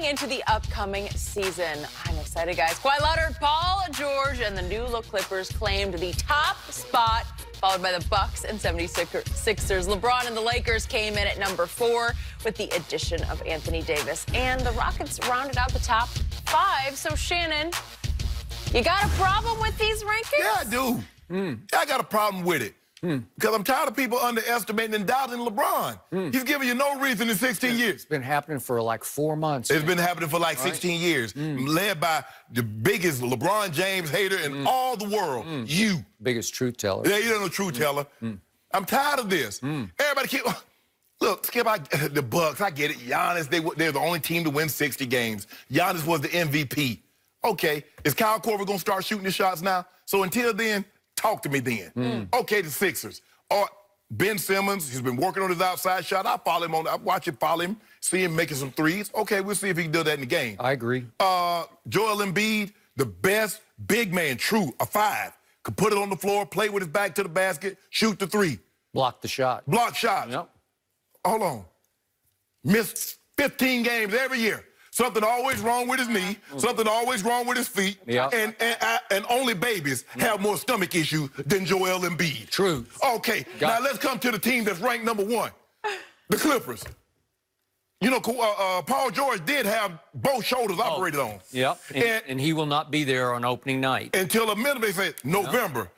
into the upcoming season. I'm excited, guys. Kawhi Leonard, Paul George, and the new look Clippers claimed the top spot, followed by the Bucks and 76ers. LeBron and the Lakers came in at number 4 with the addition of Anthony Davis. And the Rockets rounded out the top 5. So, Shannon, you got a problem with these rankings? Yeah, I do. I got a problem with it. Because I'm tired of people underestimating and doubting LeBron. He's given you no reason in 16 years. It's been happening for like 4 months. It's been happening for like 16 years. Led by the biggest LeBron James hater in all the world. You. Biggest truth teller. Yeah, you don't know truth teller. I'm tired of this. Everybody keep... Look, Skip, the Bucks, I get it. Giannis, they're the only team to win 60 games. Giannis was the MVP. Okay, is Kyle Korver going to start shooting the shots now? So until then, talk to me then. Okay, the Sixers. Or Ben Simmons, he's been working on his outside shot. I watch him, follow him, see him making some threes. Okay, we'll see if he can do that in the game. I agree. Joel Embiid, the best big man, true, a 5. Could put it on the floor, play with his back to the basket, shoot the 3. Block the shot. Block shots. Yep. Hold on. Missed 15 games every year. Something always wrong with his knee. Something always wrong with his feet. Yep. And only babies have more stomach issues than Joel Embiid. True. Okay, now let's come to the team that's ranked number 1, the Clippers. You know, Paul George did have both shoulders operated on. Yep, and he will not be there on opening night. Until a minute they say November.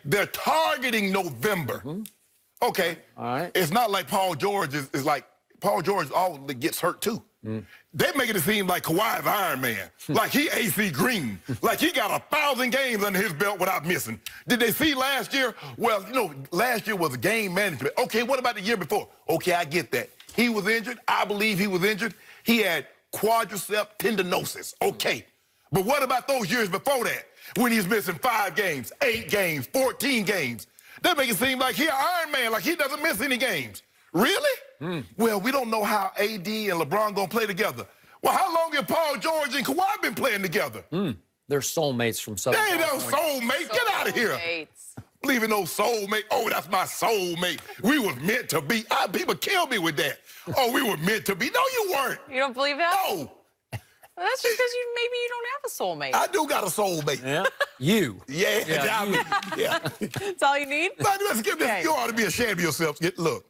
They're targeting November. Okay. All right. It's not like Paul George is like, Paul George always gets hurt too. They're making it seem like Kawhi's Iron Man, like he AC Green, like he got 1,000 games under his belt without missing. Did they see last year? Well, you know, last year was game management. Okay, what about the year before? Okay, I get that. He was injured. I believe he was injured. He had quadricep tendinosis. Okay. But what about those years before that when he's missing 5 games, 8 games, 14 games? They make it seem like he's Iron Man, like he doesn't miss any games. Really? Well, we don't know how AD and LeBron going to play together. Well, how long have Paul George and Kawhi been playing together? They're soulmates from Southern They ain't no California. soulmates. Get out of here. Believe in no soulmate. Oh, that's my soulmate. We was meant to be. People kill me with that. Oh, we were meant to be. No, you weren't. You don't believe that? No. Well, that's just because maybe you don't have a soulmate. I do got a soulmate. Yeah. You. Yeah. That's all you need? But let's give this. Okay. You ought to be ashamed of yourself. Look,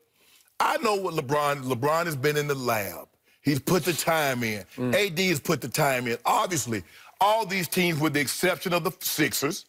I know what LeBron has been in the lab. He's put the time in. AD has put the time in. Obviously, all these teams, with the exception of the Sixers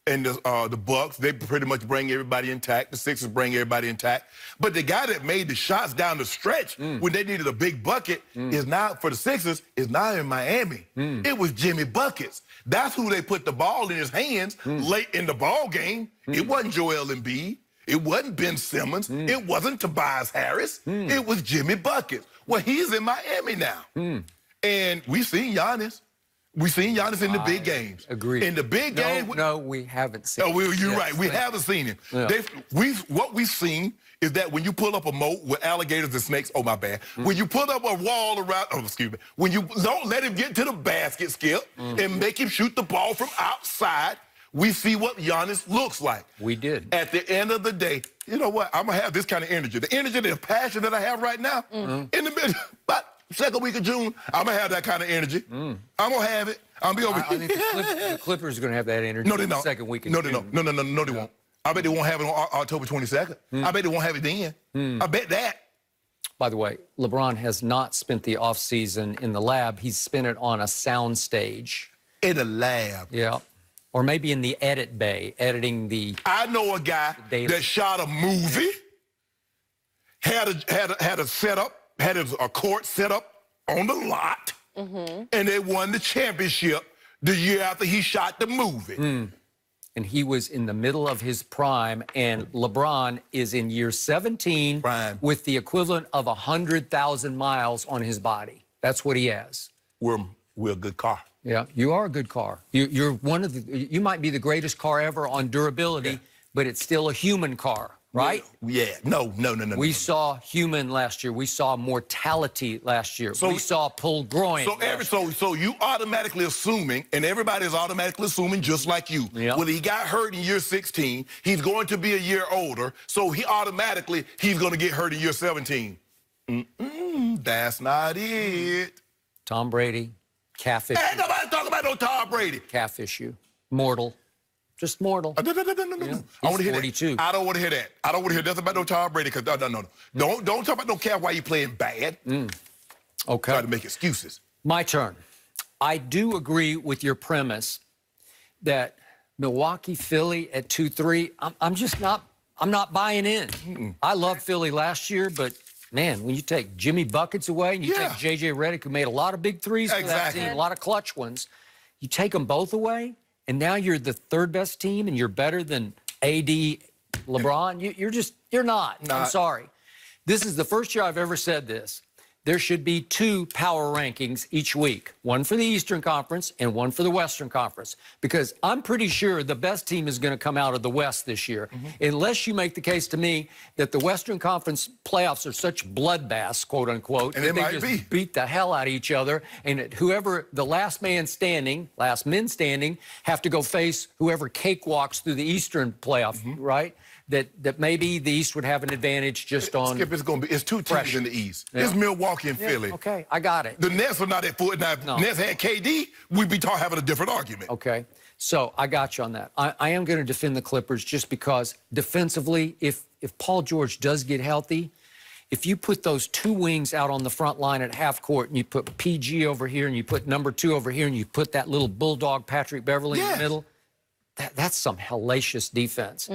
and the Bucks, they pretty much bring everybody intact. The Sixers bring everybody intact. But the guy that made the shots down the stretch when they needed a big bucket is now, for the Sixers, is now in Miami. It was Jimmy Buckets. That's who they put the ball in his hands late in the ball game. It wasn't Joel Embiid. It wasn't Ben Simmons. It wasn't Tobias Harris. It was Jimmy Buckets. Well, he's in Miami now. And we've seen Giannis. We've seen Giannis in the big games. Agreed. In the big games. No, we haven't seen him. Oh, you're right. We haven't seen him. Yeah. What we've seen is that when you pull up a moat with alligators and snakes, oh, my bad. When you pull up a wall around, oh, excuse me. When you don't let him get to the basket, Skip, and make him shoot the ball from outside, we see what Giannis looks like. We did. At the end of the day, you know what? I'm going to have this kind of energy. The energy, the passion that I have right now, in the middle, about second week of June, I'm going to have that kind of energy. I'm going to have it. I'll be over here. I think the Clippers are going to have that energy. No, they in the don't. second week of No, June. they don't. No, they won't. I bet they won't have it on October 22nd. I bet they won't have it then. I bet that. By the way, LeBron has not spent the offseason in the lab. He's spent it on a sound stage. In a lab. Yeah. Or maybe in the edit bay, editing the... I know a guy that shot a movie, had a setup, had a court set up on the lot, and they won the championship the year after he shot the movie. And he was in the middle of his prime, and LeBron is in year 17 with the equivalent of 100,000 miles on his body. That's what he has. We're a good car. Yeah, you are a good car. You're one of the... You might be the greatest car ever on durability, but it's still a human car, right? Yeah. No. We saw human last year. We saw mortality last year. We saw pulled groin. So you automatically assuming, and everybody's automatically assuming just like you. When he got hurt in year 16, he's going to be a year older, so he's going to get hurt in year 17. That's not it. Tom Brady, calf issue. Ain't nobody talking about no Tom Brady. Calf issue. Mortal. Just mortal. No. Yeah. I want to hear 42. that. I don't want to hear that. I don't want to hear nothing about no Tom Brady. Cause no. Don't talk about no calf while you playing bad. Okay. Try to make excuses. My turn. I do agree with your premise that Milwaukee, Philly at 2-3. I'm not buying in. I loved Philly last year, but man, when you take Jimmy Buckets away and you take J.J. Redick, who made a lot of big threes for that team, a lot of clutch ones, you take them both away, and now you're the third best team, and you're better than A.D., LeBron. You're not. I'm sorry. This is the first year I've ever said this. There should be 2 power rankings each week, one for the Eastern Conference and one for the Western Conference, because I'm pretty sure the best team is going to come out of the West this year, unless you make the case to me that the Western Conference playoffs are such bloodbaths, quote unquote, and that they just beat the hell out of each other, and that whoever the last men standing, have to go face whoever cakewalks through the Eastern playoff, right? That maybe the East would have an advantage just on. Skip, it's 2 teams in the East. It's Milwaukee and Philly. Okay, I got it. The Nets are not at full. Now, if Nets had KD, we'd be having a different argument. Okay, so I got you on that. I am going to defend the Clippers just because defensively, if Paul George does get healthy, if you put those 2 wings out on the front line at half court and you put PG over here and you put number 2 over here and you put that little bulldog Patrick Beverly in the middle, that's some hellacious defense.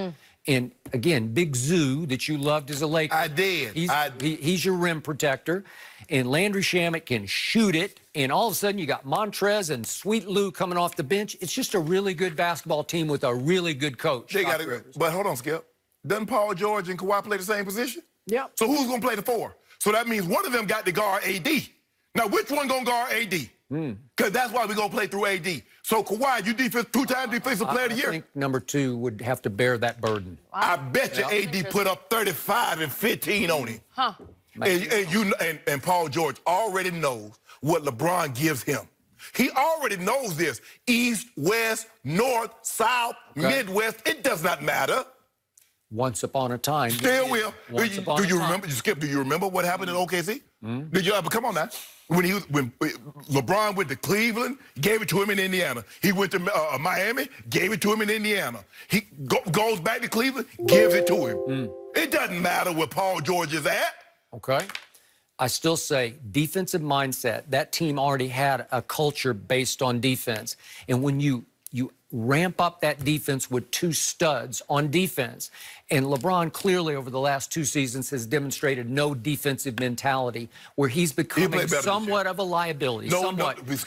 And again, Big Zoo that you loved as a Laker. I did. He's your rim protector. And Landry Shamet can shoot it. And all of a sudden, you got Montrez and Sweet Lou coming off the bench. It's just a really good basketball team with a really good coach. They got it. But hold on, Skip. Doesn't Paul George and Kawhi play the same position? Yeah. So who's going to play the 4? So that means one of them got to guard AD. Now, which one going to guard AD? Because that's why we're going to play through AD. So, Kawhi, you 2-time defensive player of the year. I think number 2 would have to bear that burden. Wow. I bet you AD put up 35 and 15 on him. Huh. And Paul George already knows what LeBron gives him. He already knows this. East, West, North, South, Midwest, it does not matter. Once upon a time. Still will. Do you remember, Skip, do you remember what happened in OKC? Did you ever, come on now. When LeBron went to Cleveland, gave it to him in Indiana. He went to Miami, gave it to him in Indiana. He goes back to Cleveland, gives it to him. It doesn't matter where Paul George is at. Okay. I still say defensive mindset. That team already had a culture based on defense. And when you ramp up that defense with 2 studs on defense, and LeBron clearly over the last 2 seasons has demonstrated no defensive mentality where he's becoming somewhat of a liability.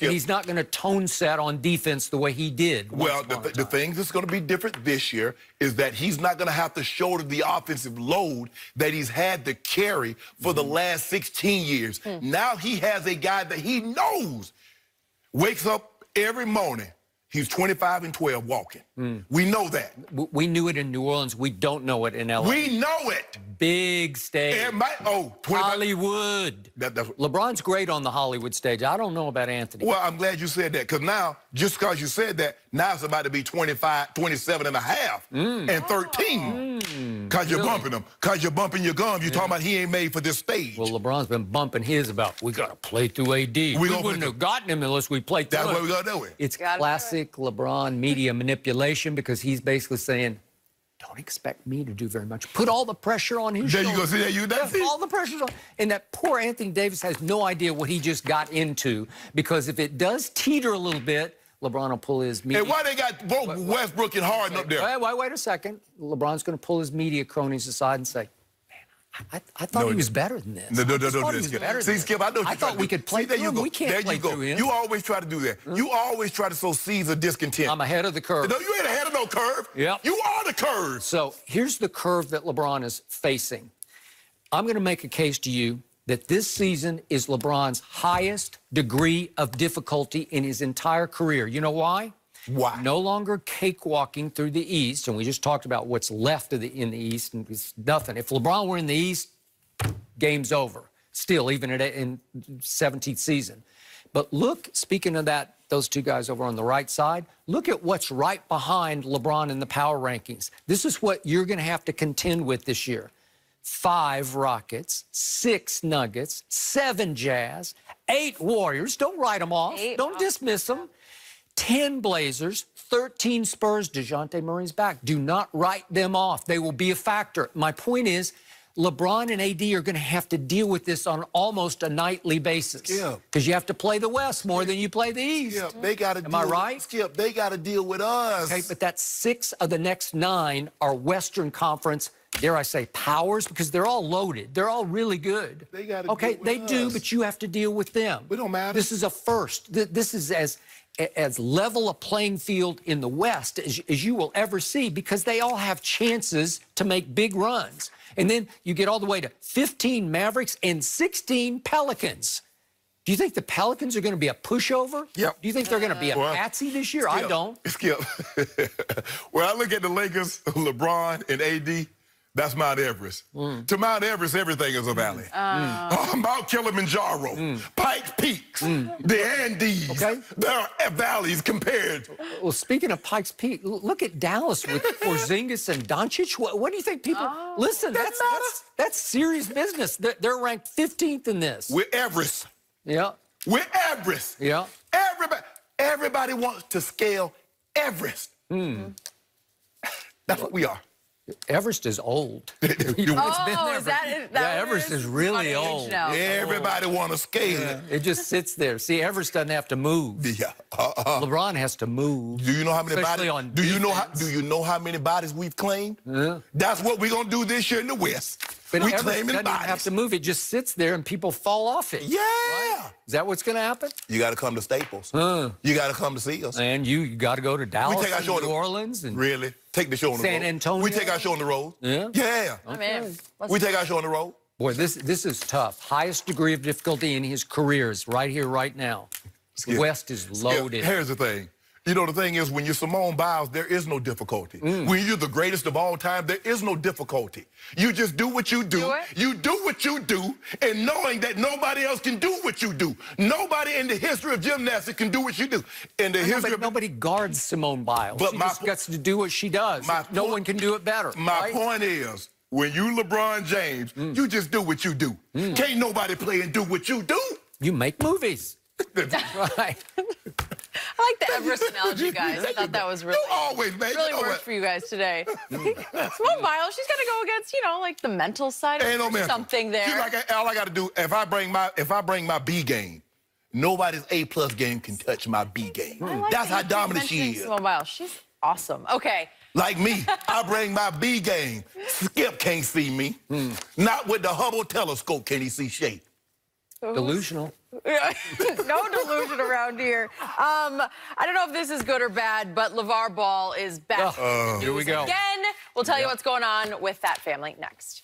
He's not going to tone set on defense the way he did. Well, the thing that's going to be different this year is that he's not going to have to shoulder the offensive load that he's had to carry for the last 16 years. Now he has a guy that he knows wakes up every morning. He's 25 and 12 walking. We know that. We knew it in New Orleans. We don't know it in L.A. We know it. Big stage. Hollywood. LeBron's great on the Hollywood stage. I don't know about Anthony. Well, I'm glad you said that, because now, just because you said that, now it's about to be 25, 27 and a half and 13. Because you're bumping them. Because you're bumping your gums. You're talking about he ain't made for this stage. Well, LeBron's been bumping his about, we got to play through AD. We wouldn't have gotten him unless we played through That's what we got to do it. It's classic LeBron media manipulation, because he's basically saying, don't expect me to do very much. Put all the pressure on his shoulders. There you go. See that? All the pressure on. And that poor Anthony Davis has no idea what he just got into, because if it does teeter a little bit, LeBron will pull his media. And why they got both Westbrook and Harden up there? Wait a second. LeBron's going to pull his media cronies aside and say, I thought he was better than this. No. See, Skip, I know I thought we could play through him. We can't play through him. You always try to do that. You always try to sow seeds of discontent. I'm ahead of the curve. No, you ain't ahead of no curve. Yep. You are the curve. So here's the curve that LeBron is facing. I'm going to make a case to you that this season is LeBron's highest degree of difficulty in his entire career. You know why? Why? No longer cakewalking through the East, and we just talked about what's left of in the East, and it's nothing. If LeBron were in the East, game's over. Still, even in 17th season. But look, speaking of that, those 2 guys over on the right side, look at what's right behind LeBron in the power rankings. This is what you're going to have to contend with this year. 5 Rockets, 6 Nuggets, 7 Jazz, 8 Warriors. Don't write them off. Don't dismiss them. 10 Blazers, 13 Spurs. DeJounte Murray's back. Do not write them off. They will be a factor. My point is, LeBron and AD are going to have to deal with this on almost a nightly basis. Yeah. Because you have to play the West more than you play the East. Yeah, they got to. Am I right? Skip, they got to deal with us. Okay, but that's 6 of the next 9 are Western Conference, dare I say, powers, because they're all loaded. They're all really good. They got to. Okay, deal with they us. do, but you have to deal with them. We don't matter. This is a first. This is as level a playing field in the West as you will ever see, because they all have chances to make big runs. And then you get all the way to 15 Mavericks and 16 Pelicans. Do you think the Pelicans are going to be a pushover? Yep. Do you think they're going to be a patsy this year? Skip, I don't. Skip. When I look at the Lakers, LeBron and AD, that's Mount Everest. To Mount Everest, everything is a valley. Mount Kilimanjaro, Pikes Peaks, the Andes. Okay. There are valleys compared. Well, speaking of Pikes Peak, look at Dallas with Porzingis and Doncic. What do you think people... Listen, that's serious business. They're ranked 15th in this. We're Everest. Yeah. We're Everest. Yeah. Everybody wants to scale Everest. That's what we are. Everest is old. Is that Everest is really old. Everybody want to scale it. It just sits there. See, Everest doesn't have to move. Yeah. LeBron has to move. Do you know how many Especially bodies? on Do defense. you know how many bodies we've claimed? Yeah. That's what we're gonna do this year in the West. But we Everest claiming doesn't bodies. have to move. It just sits there and people fall off it. Yeah. Right? Is that what's going to happen? You got to come to Staples. You got to come to see us. And you got to go to Dallas, take our and show New Orleans, and Really? Take the show on the road. San Antonio. We take our show on the road. Yeah. Yeah. I'm in. We take our show on the road. Boy, this is tough. Highest degree of difficulty in his career is right here, right now. The West is loaded. Here's the thing. You know, the thing is, when you're Simone Biles, there is no difficulty. When you're the greatest of all time, there is no difficulty. You just do what you do. You do what you do, and knowing that nobody else can do what you do. Nobody in the history of gymnastics can do what you do. In the history of nobody guards Simone Biles. But she just gets to do what she does. No one can do it better. My point is, when you LeBron James, you just do what you do. Can't nobody play and do what you do. You make movies. Right. I like the Everest analogy, guys. I thought that was really, worked for you guys today. Simone Biles, she's got to go against, like the mental side of something there. She's like, all I got to do, if I bring my B game, nobody's A+ game can touch my B game. That's how dominant she is. Simone Biles, she's awesome. Okay. Like me, I bring my B game. Skip can't see me. Not with the Hubble telescope can he see shape. Delusional. No delusion around here. I don't know if this is good or bad, but LeVar Ball is back. Here we go. Again, we'll tell you what's going on with that family next.